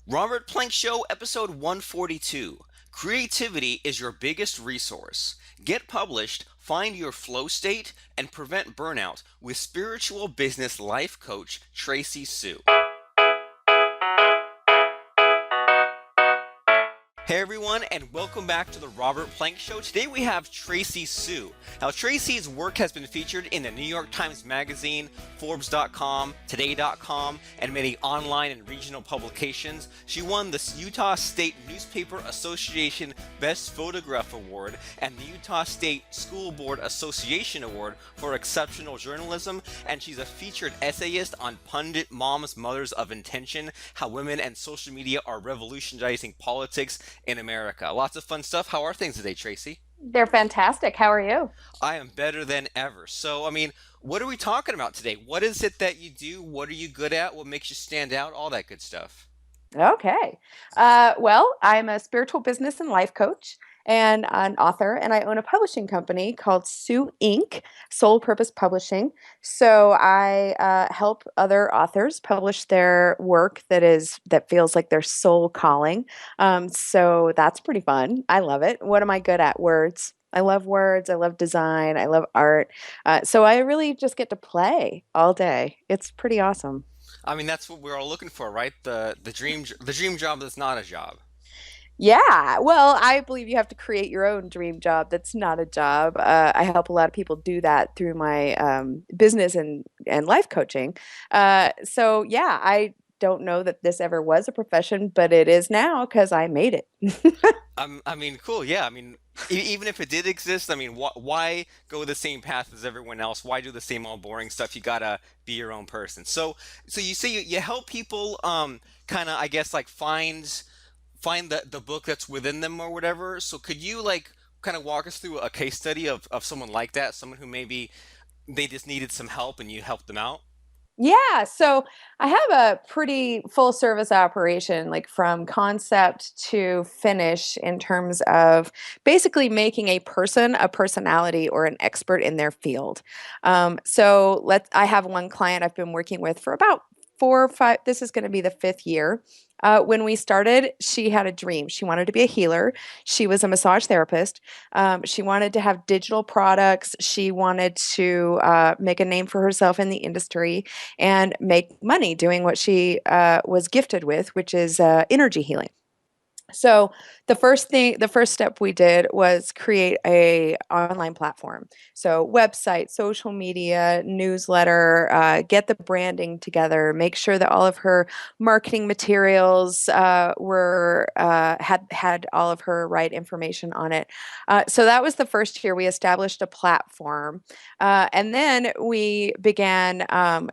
Robert Plank Show, episode 142. Creativity is your biggest resource. Get published, find your flow state, and prevent burnout with spiritual business life coach Tracee Sioux. Hey everyone, and welcome back to the Robert Plank Show. Today we have Tracee Sioux. Now, Tracee's work has been featured in the New York Times Magazine, Forbes.com, Today.com, and many online and regional publications. She won the Utah State Newspaper Association Best Photograph Award and the Utah State School Board Association Award for Exceptional Journalism, and she's a featured essayist on Pundit Moms, Mothers of Intention, How Women and Social Media Are Revolutionizing Politics in America. Lots of fun stuff. How are things today, Tracee? They're fantastic. How are you? I am better than ever. What are we talking about today? What is it that you do? What are you good at? What makes you stand out? All that good stuff. Okay. Well, I'm a spiritual business and life coach and an author, and I own a publishing company called Sue Inc., Sole Purpose Publishing. So I help other authors publish their work that feels like their soul calling. So that's pretty fun. I love it. What am I good at? Words. I love words. I love design. I love art. So I really just get to play all day. It's pretty awesome. That's what we're all looking for, right? The dream job that's not a job. Yeah, well, I believe you have to create your own dream job that's not a job. I help a lot of people do that through my business and life coaching. So, yeah, I don't know that this ever was a profession, but it is now because I made it. Cool. Yeah. Even if it did exist, why go the same path as everyone else? Why do the same old boring stuff? You gotta be your own person. So you say you help people, kind of, I guess, like find the book that's within them or whatever. So could you like kind of walk us through a case study of someone like that, someone who maybe they just needed some help and you helped them out? Yeah, so I have a pretty full service operation, like from concept to finish, in terms of basically making a person a personality or an expert in their field. I have one client I've been working with for about 4 or 5, this is going to be the fifth year. When we started, she had a dream. She wanted to be a healer. She was a massage therapist. She wanted to have digital products. She wanted to make a name for herself in the industry and make money doing what she was gifted with, which is energy healing. So the first step we did was create a online platform. So website, social media, newsletter, get the branding together, make sure that all of her marketing materials were had all of her right information on it. So that was the first year we established a platform, and then we began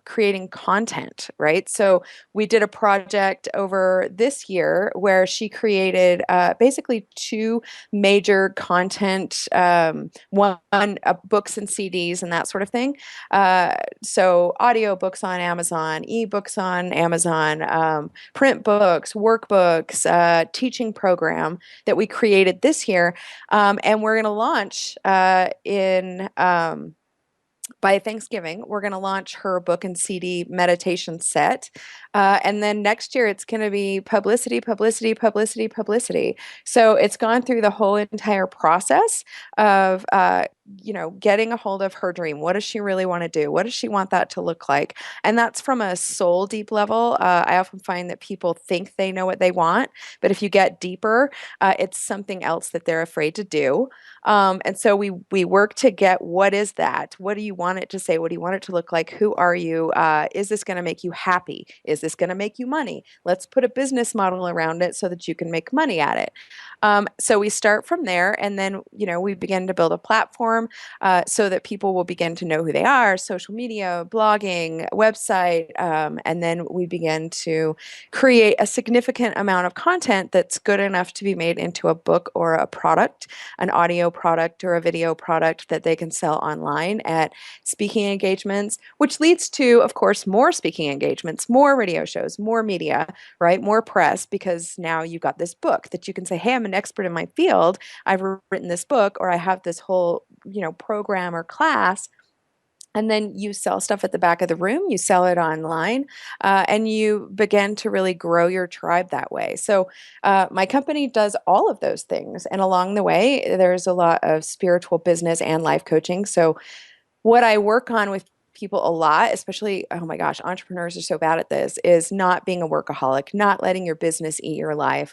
creating content. Right, so we did a project over this year where she created basically two major content, one books and CDs and that sort of thing. So audio books on Amazon, ebooks on Amazon, print books, workbooks, teaching program that we created this year, and we're going to launch in by Thanksgiving, we're going to launch her book and CD meditation set. And then next year, it's going to be publicity, publicity, publicity, publicity. So it's gone through the whole entire process of, getting a hold of her dream. What does she really want to do? What does she want that to look like? And that's from a soul deep level. I often find that people think they know what they want, but if you get deeper, it's something else that they're afraid to do. And so we work to get, what is that? What do you want it to say? What do you want it to look like? Who are you? Is this going to make you happy? Is this going to make you money? Let's put a business model around it so that you can make money at it. So we start from there, and then we begin to build a platform so that people will begin to know who they are, social media, blogging, website, and then we begin to create a significant amount of content that's good enough to be made into a book or a product, an audio product or a video product that they can sell online at speaking engagements, which leads to, of course, more speaking engagements, more radio shows, more media, right? More press, because now you've got this book that you can say, hey, I'm an expert in my field. I've written this book, or I have this whole, program or class And then you sell stuff at the back of the room, you sell it online, and you begin to really grow your tribe that way. So, my company does all of those things. And along the way, there's a lot of spiritual business and life coaching. So, what I work on with people a lot, especially, oh my gosh, entrepreneurs are so bad at this, is not being a workaholic, not letting your business eat your life,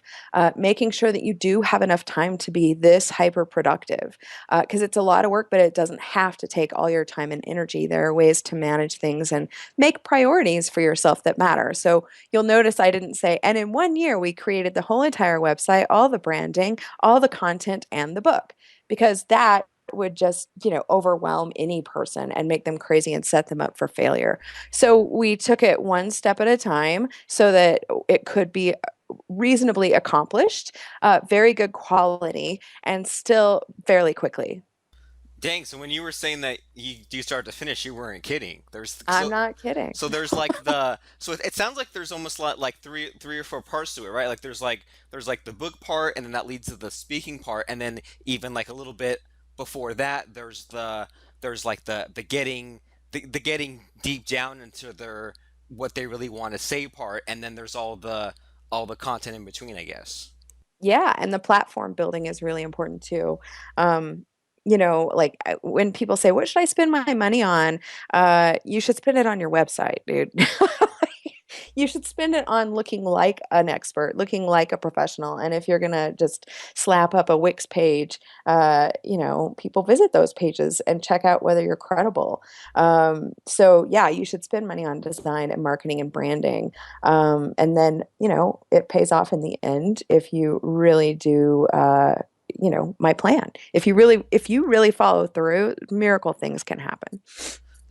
making sure that you do have enough time to be this hyper productive. Because it's a lot of work, but it doesn't have to take all your time and energy. There are ways to manage things and make priorities for yourself that matter. So you'll notice I didn't say, and in 1 year, we created the whole entire website, all the branding, all the content, and the book, because that would just, overwhelm any person and make them crazy and set them up for failure. So we took it one step at a time so that it could be reasonably accomplished, very good quality, and still fairly quickly. Dang, so when you were saying that you do start to finish, you weren't kidding. I'm not kidding. So there's like it sounds like there's almost like three or four parts to it, right? Like there's like the book part, and then that leads to the speaking part, and then even like a little bit before that there's like the getting deep down into their what they really want to say part, and then there's all the content in between, I guess. Yeah, and the platform building is really important too. Um, like when people say, "What should I spend my money on?" You should spend it on your website, dude. You should spend it on looking like an expert, looking like a professional. And if you're gonna just slap up a Wix page, people visit those pages and check out whether you're credible. So yeah, you should spend money on design and marketing and branding. And then, it pays off in the end if you really do my plan. If you really follow through, miracle things can happen.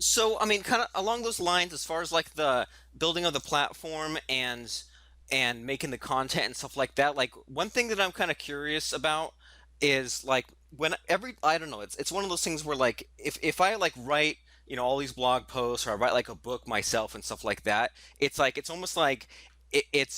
So, I mean, kind of along those lines, as far as like the building of the platform and making the content and stuff like that, like one thing that I'm kind of curious about is like when every I don't know, it's one of those things where like if I like write, all these blog posts or I write like a book myself and stuff like that, it's almost like it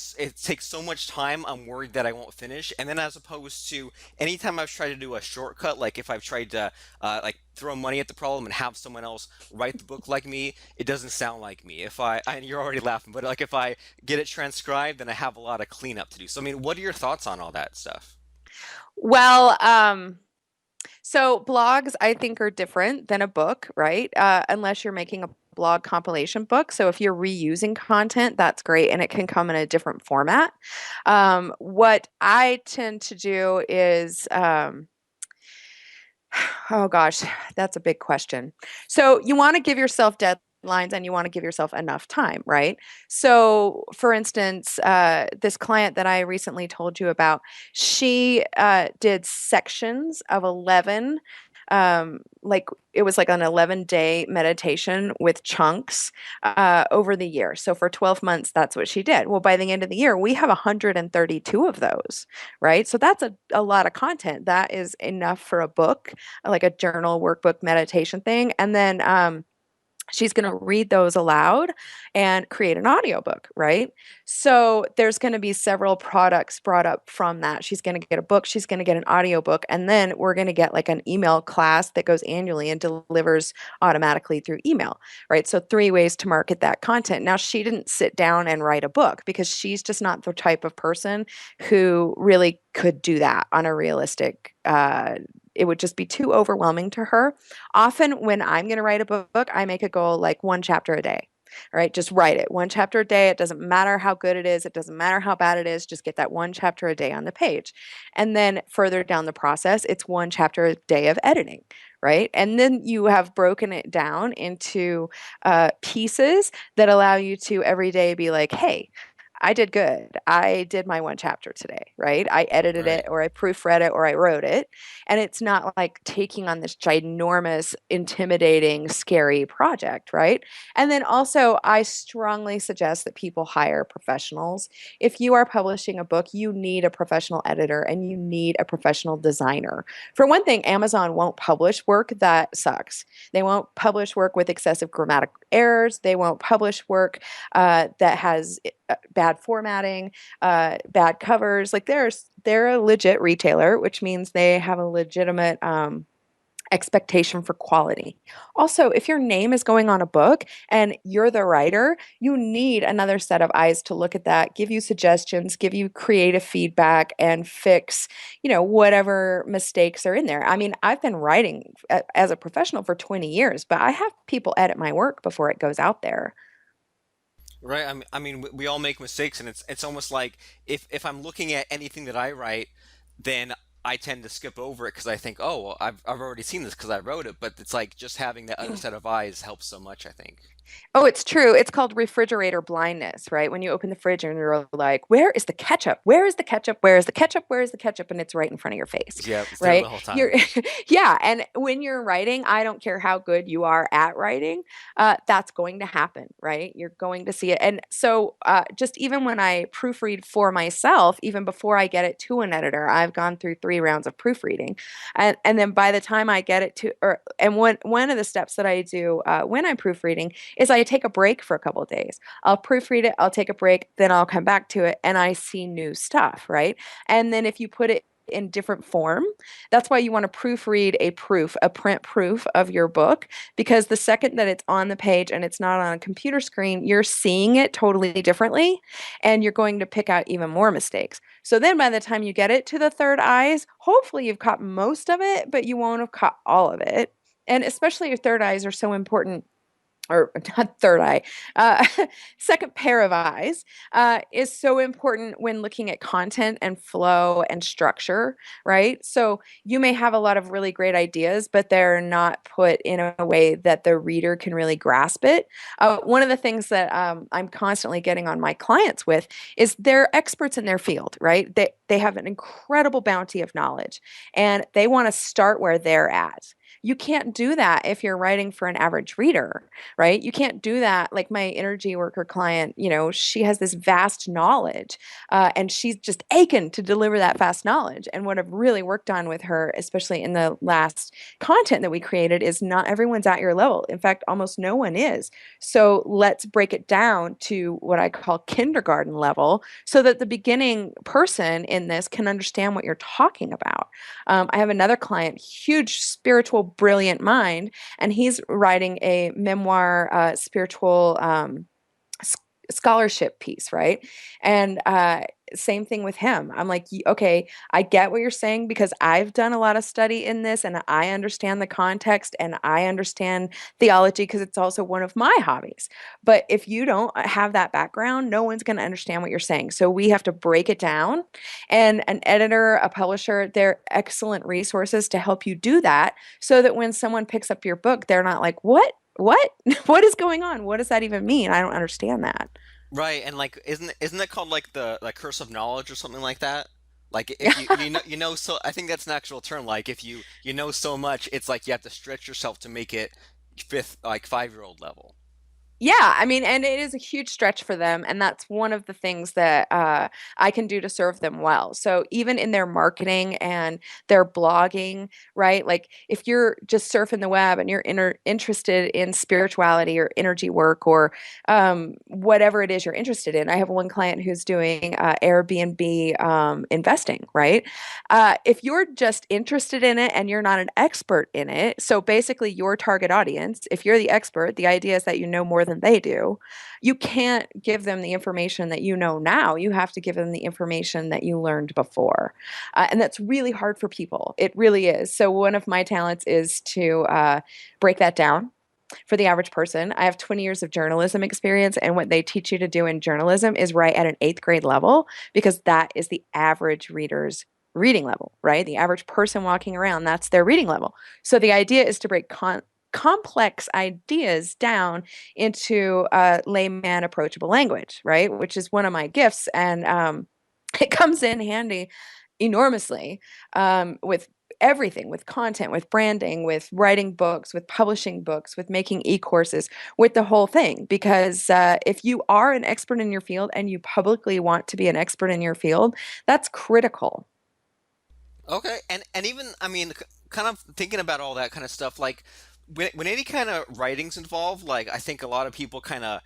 takes so much time. I'm worried that I won't finish. And then as opposed to anytime I've tried to do a shortcut, like if I've tried to like throw money at the problem and have someone else write the book like me, it doesn't sound like me. If and you're already laughing, but like if I get it transcribed, then I have a lot of cleanup to do. So I mean, what are your thoughts on all that stuff? Well, so blogs I think are different than a book, right? Unless you're making a blog compilation book. So if you're reusing content, that's great, and it can come in a different format. What I tend to do is, oh gosh, that's a big question. So you want to give yourself deadlines and you want to give yourself enough time, right? So, for instance, this client that I recently told you about, she did sections of 11. Like it was like an 11-day meditation with chunks over the year. So for 12 months, that's what she did. Well, by the end of the year, we have 132 of those, right? So that's a lot of content. That is enough for a book, like a journal, workbook, meditation thing. And then she's going to read those aloud and create an audiobook, right? So there's going to be several products brought up from that. She's going to get a book, she's going to get an audiobook, and then we're going to get like an email class that goes annually and delivers automatically through email, right? So three ways to market that content. Now, she didn't sit down and write a book because she's just not the type of person who really could do that on a realistic it would just be too overwhelming to her. Often, when I'm going to write a book, I make a goal like one chapter a day. All right, just write it one chapter a day. It doesn't matter how good it is, it doesn't matter how bad it is, just get that one chapter a day on the page. And then further down the process, it's one chapter a day of editing, right? And then you have broken it down into pieces that allow you to every day be like, hey, I did good. I did my one chapter today, right? I edited Right. it or I proofread it or I wrote it. And it's not like taking on this ginormous, intimidating, scary project, right? And then also, I strongly suggest that people hire professionals. If you are publishing a book, you need a professional editor and you need a professional designer. For one thing, Amazon won't publish work that sucks. They won't publish work with excessive grammatical errors. They won't publish work that has bad formatting, bad covers. Like they're a legit retailer, which means they have a legitimate expectation for quality. Also, if your name is going on a book and you're the writer, you need another set of eyes to look at that, give you suggestions, give you creative feedback, and fix, whatever mistakes are in there. I mean, I've been writing as a professional for 20 years, but I have people edit my work before it goes out there. Right. we all make mistakes, and it's almost like if I'm looking at anything that I write, then I tend to skip over it because I think, oh, well, I've already seen this because I wrote it. But it's like just having that other set of eyes helps so much, I think. Oh, it's true. It's called refrigerator blindness, right? When you open the fridge and you're like, where is the ketchup? Where is the ketchup? Where is the ketchup? Where is the ketchup? And it's right in front of your face, Yeah, it's there the right? whole You're, time. yeah. And when you're writing, I don't care how good you are at writing, that's going to happen, right? You're going to see it. And so, just even when I proofread for myself, even before I get it to an editor, I've gone through 3 rounds of proofreading. And then by the time I get it to, and one of the steps that I do when I'm proofreading is I take a break for a couple of days. I'll proofread it, I'll take a break, then I'll come back to it and I see new stuff, right? And then if you put it in different form, that's why you want to proofread a print proof of your book, because the second that it's on the page and it's not on a computer screen, you're seeing it totally differently and you're going to pick out even more mistakes. So then by the time you get it to the third eyes, hopefully you've caught most of it, but you won't have caught all of it. And especially your third eyes are so important, or not third eye, uh, second pair of eyes is so important when looking at content and flow and structure, right? So you may have a lot of really great ideas, but they're not put in a way that the reader can really grasp it. One of the things that I'm constantly getting on my clients with is they're experts in their field, right? They have an incredible bounty of knowledge and they want to start where they're at. You can't do that if you're writing for an average reader, right? You can't do that. Like my energy worker client, she has this vast knowledge and she's just aching to deliver that vast knowledge. And what I've really worked on with her, especially in the last content that we created, is not everyone's at your level. In fact, almost no one is. So let's break it down to what I call kindergarten level so that the beginning person in this can understand what you're talking about. I have another client, huge spiritual, brilliant mind, and he's writing a memoir, spiritual scholarship piece, right? And same thing with him. I'm like, okay, I get what you're saying because I've done a lot of study in this and I understand the context and I understand theology because it's also one of my hobbies. But if you don't have that background, no one's going to understand what you're saying. So we have to break it down. And an editor, a publisher, they're excellent resources to help you do that so that when someone picks up your book, they're not like, what? What? What is going on? What does that even mean? I don't understand that. Right, and like, isn't that called like the like curse of knowledge or something like that? Like if you know so I think that's an actual term. Like if you know so much, it's like you have to stretch yourself to make it fifth like 5-year-old level. Yeah, I mean, and it is a huge stretch for them, and that's one of the things that I can do to serve them well. So even in their marketing and their blogging, right? Like if you're just surfing the web and you're interested in spirituality or energy work or whatever it is you're interested in. I have one client who's doing Airbnb investing, right? If you're just interested in it and you're not an expert in it, so basically your target audience, if you're the expert, the idea is that you know more than they do. You can't give them the information that you know now. You have to give them the information that you learned before. And that's really hard for people. It really is. So, one of my talents is to break that down for the average person. I have 20 years of journalism experience, and what they teach you to do in journalism is write at an eighth grade level because that is the average reader's reading level, right? The average person walking around, that's their reading level. So the idea is to break complex ideas down into layman approachable language, right? Which is one of my gifts. And it comes in handy enormously with everything, with content, with branding, with writing books, with publishing books, with making e-courses, with the whole thing. Because if you are an expert in your field and you publicly want to be an expert in your field, that's critical. Okay, and even kind of thinking about all that kind of stuff, like when any kind of writing's involved, like I think a lot of people kind of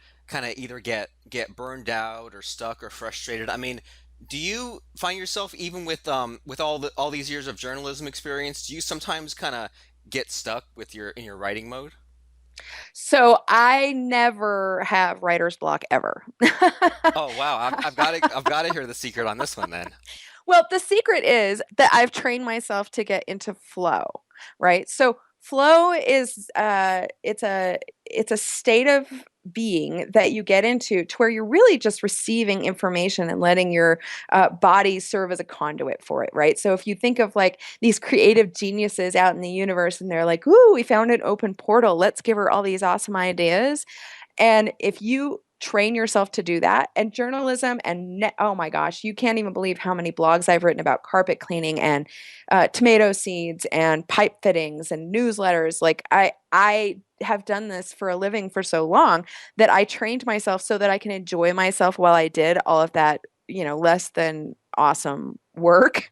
either get burned out or stuck or frustrated. I mean, do you find yourself even with all these years of journalism experience, do you sometimes kind of get stuck with your in your writing mode? So I never have writer's block ever. Oh wow, I've got to hear the secret on this one then. Well, the secret is that I've trained myself to get into flow, right? So flow is it's a state of being that you get into to where you're really just receiving information and letting your body serve as a conduit for it, right? So if you think of like these creative geniuses out in the universe and they're like, "Ooh, we found an open portal. Let's give her all these awesome ideas." And if you train yourself to do that, and journalism and oh my gosh, you can't even believe how many blogs I've written about carpet cleaning and tomato seeds and pipe fittings and newsletters. Like I have done this for a living for so long that I trained myself so that I can enjoy myself while I did all of that, less than awesome work,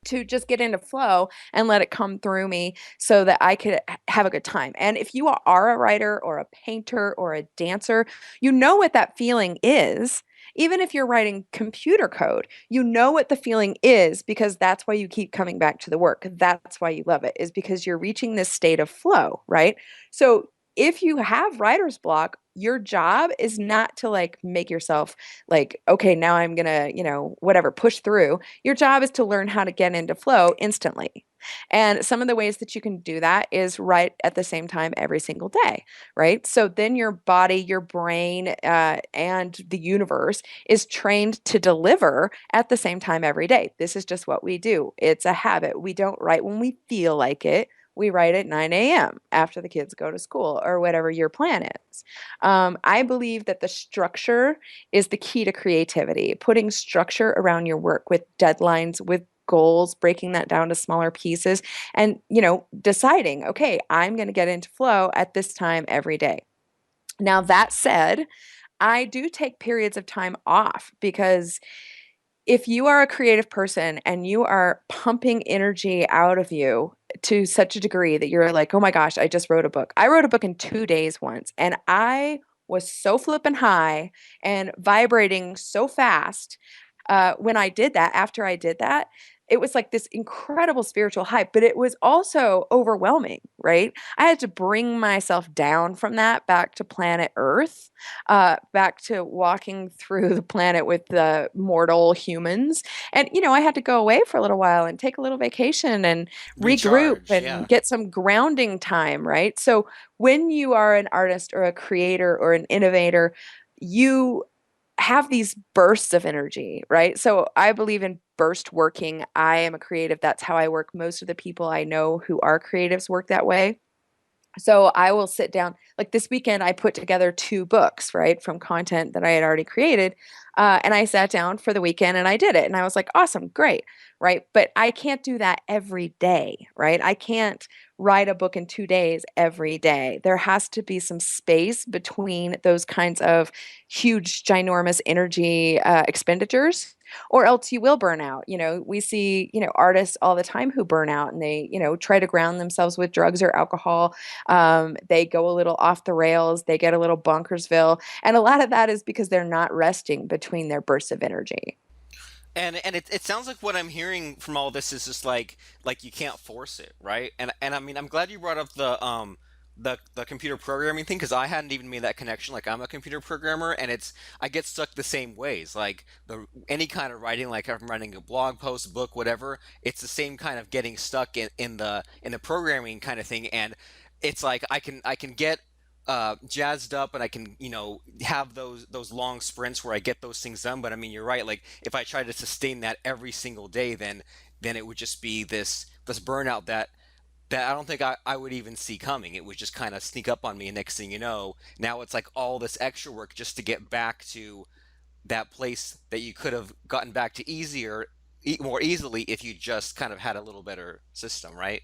to just get into flow and let it come through me so that I could have a good time. And if you are a writer or a painter or a dancer, you know what that feeling is. Even if you're writing computer code, you know what the feeling is because that's why you keep coming back to the work. That's why you love it, is because you're reaching this state of flow, right? So if you have writer's block, your job is not to like make yourself like, okay, now I'm gonna, whatever, push through. Your job is to learn how to get into flow instantly. And some of the ways that you can do that is write at the same time every single day, right? So then your body, your brain, and the universe is trained to deliver at the same time every day. This is just what we do. It's a habit. We don't write when we feel like it. We write at 9 a.m. after the kids go to school or whatever your plan is. I believe that the structure is the key to creativity. Putting structure around your work with deadlines, with goals, breaking that down to smaller pieces, and deciding, okay, I'm going to get into flow at this time every day. Now, that said, I do take periods of time off because if you are a creative person and you are pumping energy out of you to such a degree that you're like, oh my gosh, I just wrote a book. I wrote a book in 2 days once, and I was so flippin' high and vibrating so fast when I did that, after I did that, it was like this incredible spiritual hype, but it was also overwhelming, right? I had to bring myself down from that back to planet Earth, back to walking through the planet with the mortal humans. And, I had to go away for a little while and take a little vacation and regroup Recharge, and yeah. get some grounding time, right? So when you are an artist or a creator or an innovator, you have these bursts of energy, right? So I believe in burst working. I am a creative. That's how I work. Most of the people I know who are creatives work that way. So I will sit down, like this weekend, I put together 2 books, right, from content that I had already created. And I sat down for the weekend and I did it. And I was like, awesome, great, right? But I can't do that every day, right? I can't write a book in 2 days every day. There has to be some space between those kinds of huge, ginormous energy expenditures, or else you will burn out. We see, artists all the time who burn out and they, try to ground themselves with drugs or alcohol. They go a little off the rails, they get a little bonkersville, and a lot of that is because they're not resting between their bursts of energy. And it sounds like what I'm hearing from all this is just like you can't force it, right? And I mean, I'm glad you brought up the computer programming thing because I hadn't even made that connection. Like I'm a computer programmer, and it's I get stuck the same ways. Like the any kind of writing, like if I'm writing a blog post, book, whatever, it's the same kind of getting stuck in the programming kind of thing. And it's like I can get jazzed up and I can have those long sprints where I get those things done. But I mean, you're right. Like if I try to sustain that every single day, then it would just be this burnout that I don't think I would even see coming. It would just kind of sneak up on me, and next thing you know, now it's like all this extra work just to get back to that place that you could have gotten back to more easily if you just kind of had a little better system, right?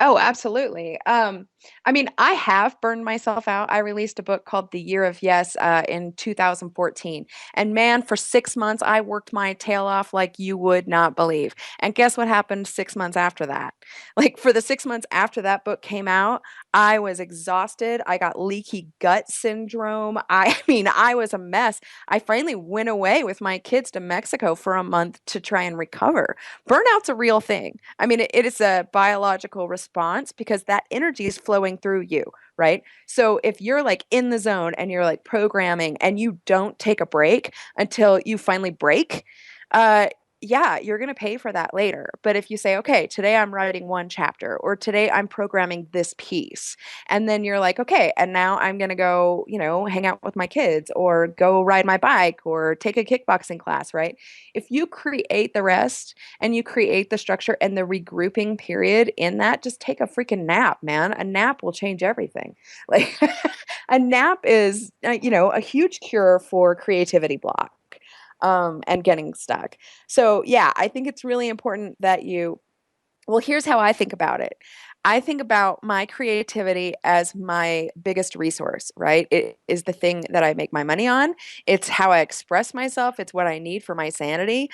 Oh, absolutely. I mean, I have burned myself out. I released a book called The Year of Yes in 2014. And man, for 6 months, I worked my tail off like you would not believe. And guess what happened 6 months after that? Like, for the 6 months after that book came out, I was exhausted. I got leaky gut syndrome. I mean, I was a mess. I finally went away with my kids to Mexico for a month to try and recover. Burnout's a real thing. I mean, it is a biological response response because that energy is flowing through you, right? So if you're like in the zone and you're like programming and you don't take a break until you finally break, uh, yeah, you're going to pay for that later. But if you say, okay, today I'm writing one chapter, or today I'm programming this piece, and then you're like, okay, and now I'm going to go, hang out with my kids, or go ride my bike, or take a kickboxing class, right? If you create the rest and you create the structure and the regrouping period in that, just take a freaking nap, man. A nap will change everything. Like, a nap is, a huge cure for creativity block, and getting stuck. So, yeah, I think it's really important that well, here's how I think about it. I think about my creativity as my biggest resource, right? It is the thing that I make my money on. It's how I express myself. It's what I need for my sanity.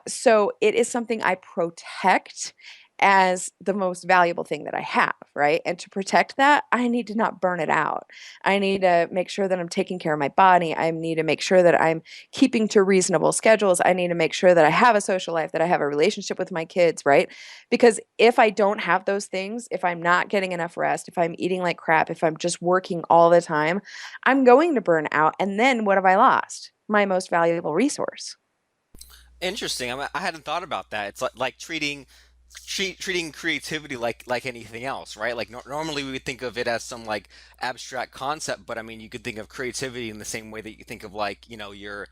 So it is something I protect as the most valuable thing that I have, right? And to protect that, I need to not burn it out. I need to make sure that I'm taking care of my body. I need to make sure that I'm keeping to reasonable schedules. I need to make sure that I have a social life, that I have a relationship with my kids, right? Because if I don't have those things, if I'm not getting enough rest, if I'm eating like crap, if I'm just working all the time, I'm going to burn out. And then what have I lost? My most valuable resource. Interesting. I hadn't thought about that. It's like treating creativity like anything else, right? Like normally we would think of it as some like abstract concept, but I mean you could think of creativity in the same way that you think of like your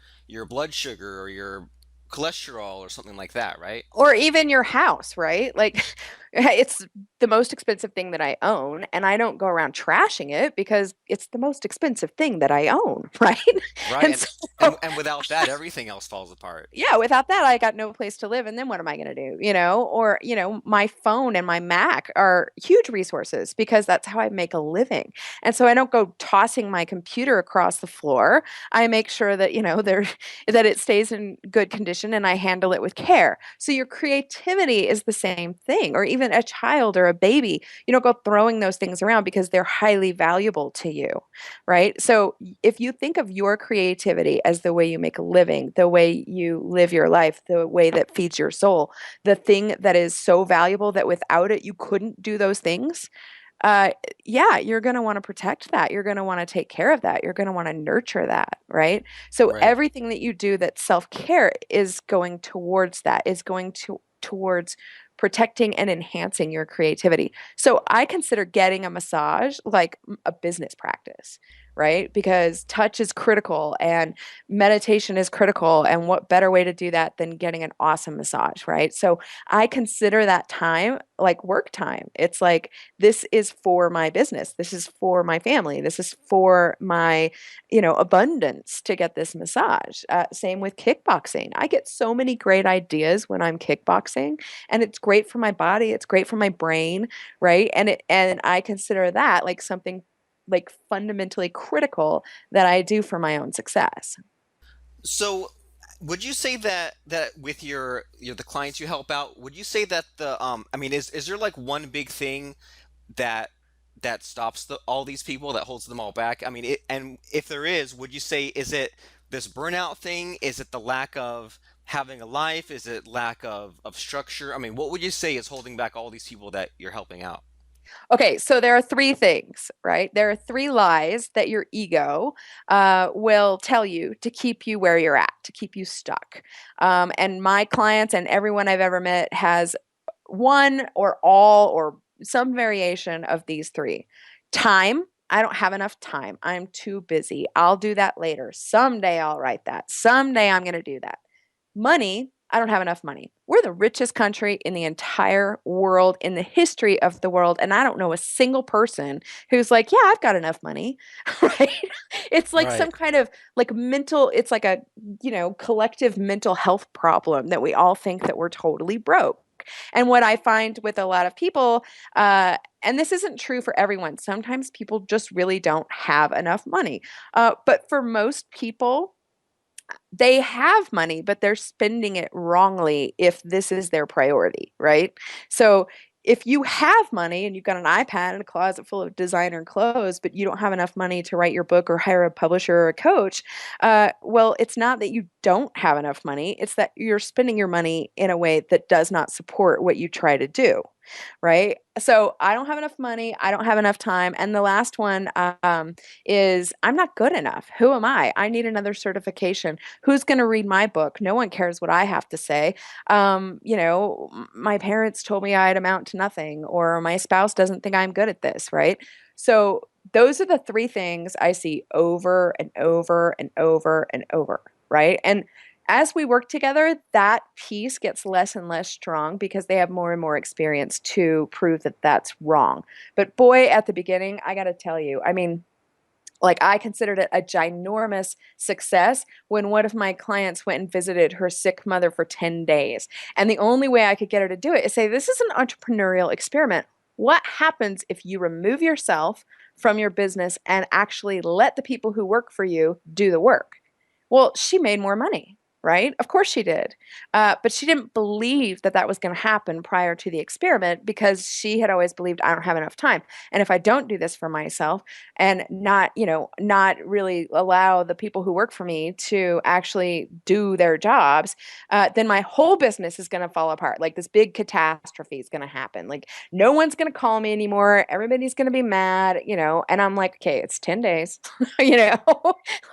blood sugar or your cholesterol or something like that, right? Or even your house, right? Like, it's the most expensive thing that I own, and I don't go around trashing it because it's the most expensive thing that I own, right? Right. And And so, and without that, everything else falls apart. yeah, without that, I got no place to live. And then what am I going to do? Or, my phone and my Mac are huge resources because that's how I make a living. And so I don't go tossing my computer across the floor. I make sure that, that it stays in good condition and I handle it with care. So your creativity is the same thing, or even a child or a baby. You don't go throwing those things around because they're highly valuable to you, right? So if you think of your creativity as the way you make a living, the way you live your life, the way that feeds your soul, the thing that is so valuable that without it you couldn't do those things, uh, yeah, you're going to want to protect that. You're going to want to take care of that. You're going to want to nurture that, right? So Right. everything that you do that's self-care is going towards that, is going towards protecting and enhancing your creativity. So I consider getting a massage like a business practice, right? Because touch is critical and meditation is critical. And what better way to do that than getting an awesome massage, right? So I consider that time like work time. It's like, this is for my business. This is for my family. This is for my, abundance to get this massage. Same with kickboxing. I get so many great ideas when I'm kickboxing, and it's great for my body. It's great for my brain, right? And I consider that like something like fundamentally critical that I do for my own success. So, would you say that with your the clients you help out, would you say that I mean is there like one big thing that that stops all these people that holds them all back? I mean, and if there is, would you say is it this burnout thing? Is it the lack of having a life? Is it lack of structure? I mean, what would you say is holding back all these people that you're helping out? Okay, so there are three things, right? There are three lies that your ego will tell you to keep you where you're at, to keep you stuck. And my clients and everyone I've ever met has one or all or some variation of these three. Time. I don't have enough time. I'm too busy. I'll do that later. Someday I'll write that. Someday I'm going to do that. Money, I don't have enough money. We're the richest country in the entire world, in the history of the world. And I don't know a single person who's like, yeah, I've got enough money, right? It's like some Right. kind of like mental, it's like a, collective mental health problem that we all think that we're totally broke. And what I find with a lot of people, and this isn't true for everyone, sometimes people just really don't have enough money. But for most people, they have money, but they're spending it wrongly if this is their priority, right? So if you have money and you've got an iPad and a closet full of designer clothes, but you don't have enough money to write your book or hire a publisher or a coach, well, it's not that you don't have enough money. It's that you're spending your money in a way that does not support what you try to do. right? So I don't have enough money, I don't have enough time. And the last one is I'm not good enough. Who am I? I need another certification. Who's going to read my book? No one cares what I have to say. My parents told me I'd amount to nothing, or my spouse doesn't think I'm good at this, right? So those are the three things I see over and over and over and over, right? And as we work together, that piece gets less and less strong because they have more and more experience to prove that that's wrong. But boy, at the beginning, I got to tell you, I mean, like I considered it a ginormous success when one of my clients went and visited her sick mother for 10 days. And the only way I could get her to do it is say, this is an entrepreneurial experiment. What happens if you remove yourself from your business and actually let the people who work for you do the work? Well, she made more money, right? Of course she did. But she didn't believe that that was going to happen prior to the experiment because she had always believed I don't have enough time. And if I don't do this for myself and not really allow the people who work for me to actually do their jobs, then my whole business is going to fall apart. Like this big catastrophe is going to happen. Like no one's going to call me anymore. Everybody's going to be mad, and I'm like, okay, it's 10 days, you know,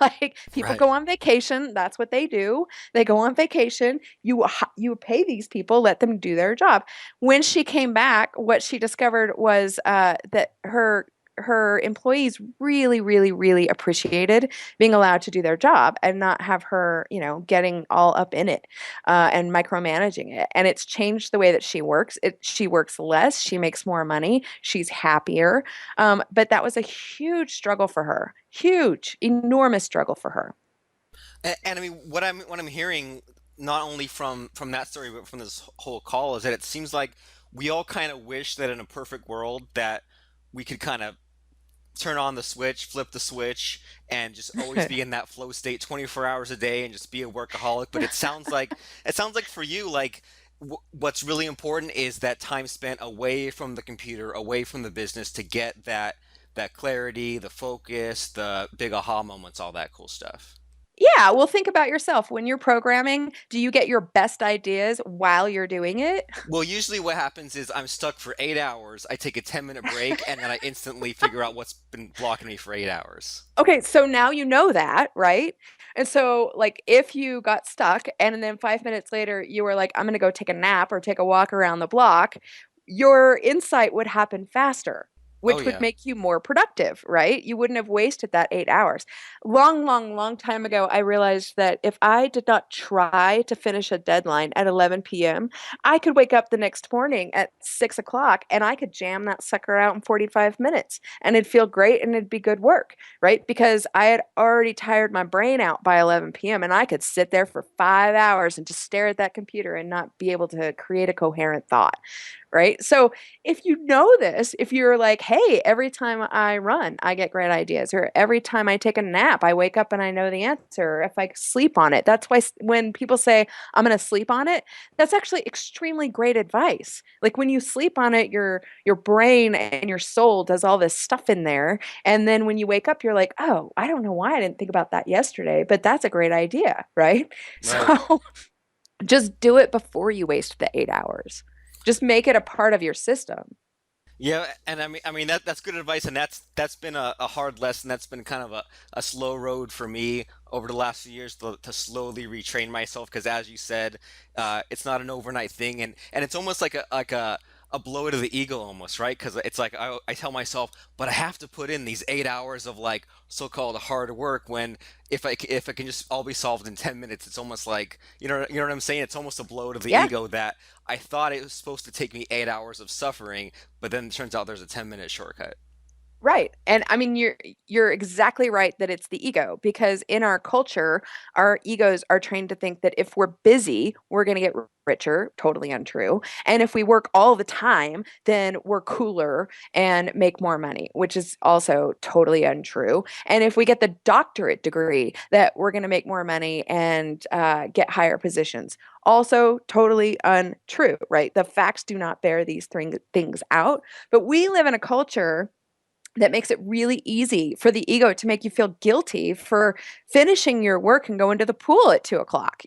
like people Right. go on vacation. That's what they do. They go on vacation. You pay these people, let them do their job. When she came back, what she discovered was that her employees really, really, really appreciated being allowed to do their job and not have her, getting all up in it and micromanaging it. And it's changed the way that she works. She works less. She makes more money. She's happier. But that was a huge struggle for her. Huge, enormous struggle for her. And I mean, what I'm hearing, not only from that story, but from this whole call, is that it seems like we all kind of wish that in a perfect world that we could kind of turn on the switch, flip the switch, and just always be in that flow state 24 hours a day and just be a workaholic. But it sounds like for you, like what's really important is that time spent away from the computer, away from the business to get that clarity, the focus, the big aha moments, all that cool stuff. Yeah, well, think about yourself. When you're programming, do you get your best ideas while you're doing it? Well, usually what happens is I'm stuck for 8 hours. I take a 10-minute break, and then I instantly figure out what's been blocking me for 8 hours. Okay, so now you know that, right? And so, like, if you got stuck and then 5 minutes later you were like, I'm going to go take a nap or take a walk around the block, your insight would happen faster, Oh which would yeah. make you more productive, right? You wouldn't have wasted that 8 hours. Long, long, long time ago, I realized that if I did not try to finish a deadline at 11 p.m., I could wake up the next morning at 6 o'clock and I could jam that sucker out in 45 minutes and it'd feel great and it'd be good work, right? Because I had already tired my brain out by 11 p.m. and I could sit there for 5 hours and just stare at that computer and not be able to create a coherent thought, right? So if you know this, if you're like, hey, every time I run, I get great ideas, or every time I take a nap, I wake up and I know the answer, or if I sleep on it. That's why when people say, I'm going to sleep on it, that's actually extremely great advice. Like when you sleep on it, your brain and your soul does all this stuff in there. And then when you wake up, you're like, oh, I don't know why I didn't think about that yesterday, but that's a great idea, right? Right. So just do it before you waste the 8 hours. Just make it a part of your system. Yeah, and I mean that's good advice, and that's been a hard lesson. That's been kind of a slow road for me over the last few years to slowly retrain myself. Because as you said, it's not an overnight thing, and it's almost like a blow to the ego almost, right? Because it's like I tell myself, but I have to put in these 8 hours of like so-called hard work when if it can just all be solved in 10 minutes, it's almost like you know what I'm saying. It's almost a blow to the Yeah. ego that I thought it was supposed to take me 8 hours of suffering, but then it turns out there's a 10-minute shortcut. Right. And I mean you're exactly right that it's the ego because in our culture our egos are trained to think that if we're busy, we're going to get richer, totally untrue. And if we work all the time, then we're cooler and make more money, which is also totally untrue. And if we get the doctorate degree, that we're going to make more money and get higher positions. Also totally untrue, right? The facts do not bear these things out. But we live in a culture that makes it really easy for the ego to make you feel guilty for finishing your work and going to the pool at 2 o'clock,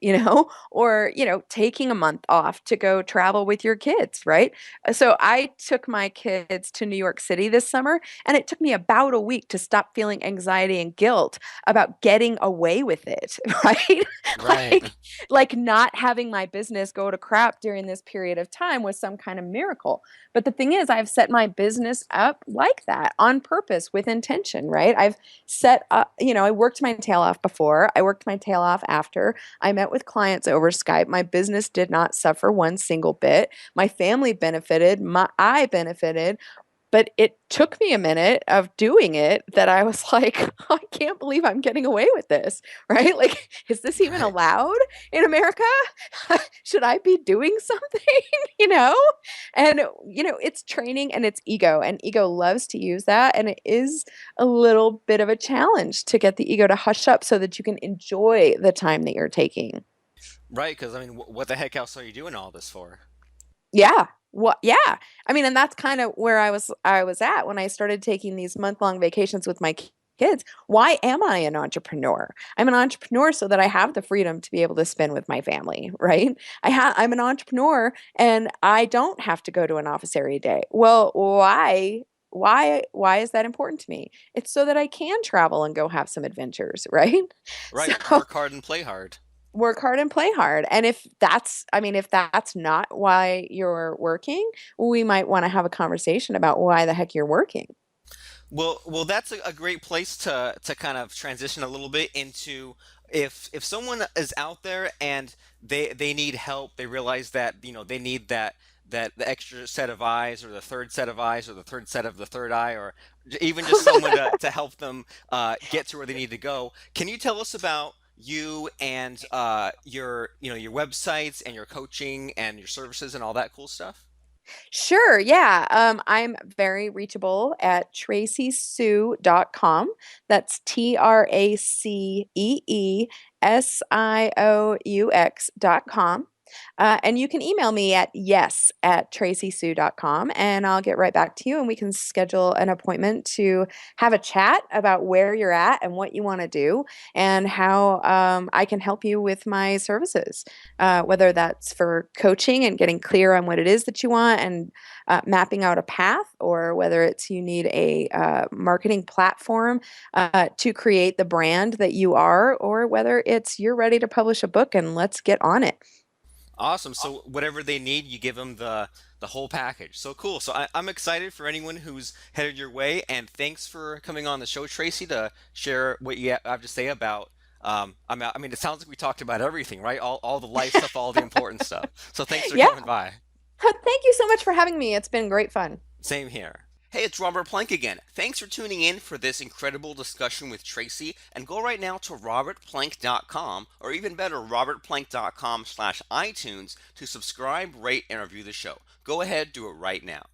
or, taking a month off to go travel with your kids, right? So I took my kids to New York City this summer, and it took me about a week to stop feeling anxiety and guilt about getting away with it, right? Right. like not having my business go to crap during this period of time was some kind of miracle. But the thing is, I've set my business up like that on purpose with intention, right? I've set up, I worked my tail off before, I worked my tail off after. I met with clients over Skype. My business did not suffer one single bit. My family benefited, I benefited. But it took me a minute of doing it that I was like, I can't believe I'm getting away with this, right? Like, is this even Right. allowed in America? Should I be doing something, you know? And, it's training and it's ego, and ego loves to use that. And it is a little bit of a challenge to get the ego to hush up so that you can enjoy the time that you're taking. Right, because I mean, what the heck else are you doing all this for? Yeah. Yeah. I mean, and that's kind of where I was at when I started taking these month-long vacations with my kids. Why am I an entrepreneur? I'm an entrepreneur so that I have the freedom to be able to spend with my family, right? I'm an entrepreneur and I don't have to go to an office every day. Well, why? Why is that important to me? It's so that I can travel and go have some adventures, right? So Right, work hard and play hard. work hard and play hard. And if that's not why you're working, we might want to have a conversation about why the heck you're working. Well, that's a great place to kind of transition a little bit into if someone is out there and they need help, they realize that they need that the extra set of eyes or the third set of eyes or the third set of the third eye or even just someone to help them get to where they need to go. Can you tell us about you and your your websites and your coaching and your services and all that cool stuff? Sure, yeah. I'm very reachable at traceesioux.com. That's TraceeSieux.com. And you can email me at yes@traceesioux.com, and I'll get right back to you and we can schedule an appointment to have a chat about where you're at and what you want to do and how I can help you with my services, whether that's for coaching and getting clear on what it is that you want and mapping out a path, or whether it's you need a marketing platform to create the brand that you are, or whether it's you're ready to publish a book and let's get on it. Awesome. So whatever they need, you give them the whole package. So cool. So I'm excited for anyone who's headed your way, and thanks for coming on the show, Tracee, to share what you have to say about. I mean, it sounds like we talked about everything, right? All the life stuff, all the important stuff. So thanks for Yeah. coming by. Thank you so much for having me. It's been great fun. Same here. Hey, it's Robert Plank again. Thanks for tuning in for this incredible discussion with Tracee. And go right now to robertplank.com, or even better, robertplank.com/iTunes to subscribe, rate, and review the show. Go ahead, do it right now.